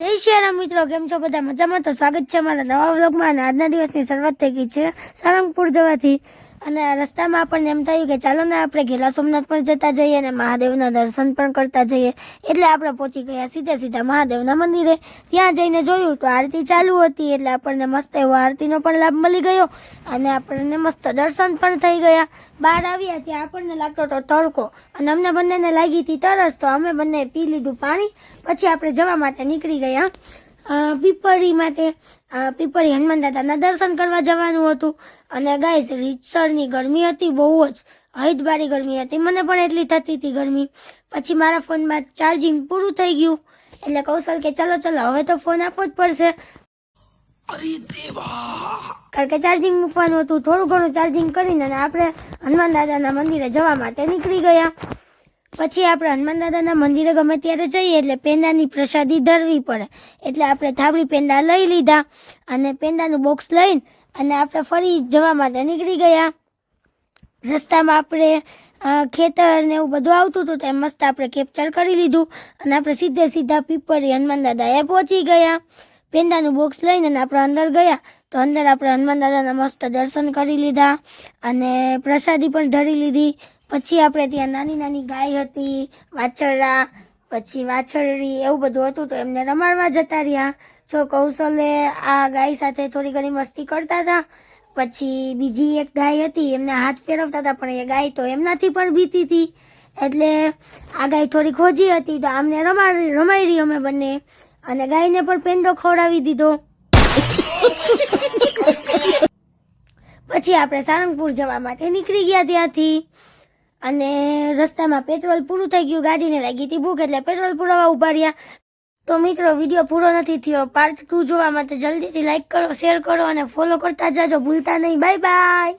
જય શ્રી રામ મિત્રો, કેમ છો બધા? મજામાં? તો સ્વાગત છે અમારા નવા વ્લોગમાં. અને આજના દિવસની શરૂઆત થઈ ગઈ છે સારંગપુર જવાથી. અને આ રસ્તામાં આપણને એમ થયું કે ચાલો ને આપણે ઘેલા સોમનાથ પર જતા જઈએ અને મહાદેવના દર્શન પણ કરતા જઈએ. એટલે આપણે પહોંચી ગયા સીધા મહાદેવના મંદિરે. ત્યાં જઈને જોયું તો આરતી ચાલુ હતી, એટલે આપણને મસ્ત એવો આરતીનો પણ લાભ મળી ગયો અને આપણને મસ્ત દર્શન પણ થઈ ગયા. બહાર આવ્યા ત્યાં આપણને લાગતો હતો તડકો અને અમને બંનેને લાગી હતી તરસ, તો અમે બંને પી લીધું પાણી. પછી આપણે જવા માટે નીકળી ગયા પીપળી હનુમાન દાદાના દર્શન કરવા જવાનું હતું. અને ગાઈસ રીતસરની ગરમી હતી, બહુ જ હૈદબારી ગરમી હતી. મને પણ એટલી થતી હતી ગરમી. પછી મારા ફોનમાં ચાર્જિંગ પૂરું થઈ ગયું, એટલે કૌશલ કે ચલો હવે તો ફોન આપવો જ પડશે. અરે દેવા, કારણ કે ચાર્જિંગ મૂકવાનું હતું. થોડું ઘણું ચાર્જિંગ કરીને અને આપણે હનુમાન દાદાના મંદિરે જવા માટે નીકળી ગયા. પછી આપણે હનુમાન દાદાના મંદિરે ગમે ત્યારે જઈએ એટલે પેંડાની પ્રસાદી ધરવી પડે, એટલે આપણે થાબડી પેંડા લઈ લીધા અને પેંડાનું બોક્સ લઈને અને આપણે ફરી જવા માટે નીકળી ગયા. રસ્તામાં આપણે ખેતર ને એવું બધું આવતું હતું, તો એમ મસ્ત આપણે કેપ્ચર કરી લીધું અને આપણે સીધા પીપળી હનુમાન દાદાએ પહોંચી ગયા. પેંડાનું બોક્સ લઈને અને આપણે અંદર ગયા, તો અંદર આપણે હનુમાન દાદાના મસ્ત દર્શન કરી લીધા અને પ્રસાદી પણ ધરી લીધી. પછી આપણે ત્યાં નાની ગાય હતી, વાછરડા, પછી વાછરડી, એવું બધું હતું, તો એમને રમાડવા જતા રહ્યા. જો કૌશલે આ ગાય સાથે થોડી ઘણી મસ્તી કરતા હતા. પછી બીજી એક ગાય હતી, એમને હાથ ફેરવતા હતા, પણ એ ગાય તો એમનાથી પણ બીતી હતી. એટલે આ ગાય થોડી ખોજી હતી, તો આમને રમાઈ રહી અમે બંને, અને ગાયને પણ પેંડો ખવડાવી દીધો. પછી આપણે સારંગપુર જવા માટે નીકળી ગયા ત્યાંથી. અને રસ્તામાં પેટ્રોલ પૂરું થઈ ગયું, ગાડીને લાગી હતી ભૂખ, એટલે પેટ્રોલ પુરાવા ઉભા રહ્યા. તો મિત્રો, વિડીયો પૂરો નથી થયો. પાર્ટ 2 જોવા માટે જલ્દીથી લાઈક કરો, શેર કરો અને ફોલો કરતા જાજો, ભૂલતા નહીં. Bye bye.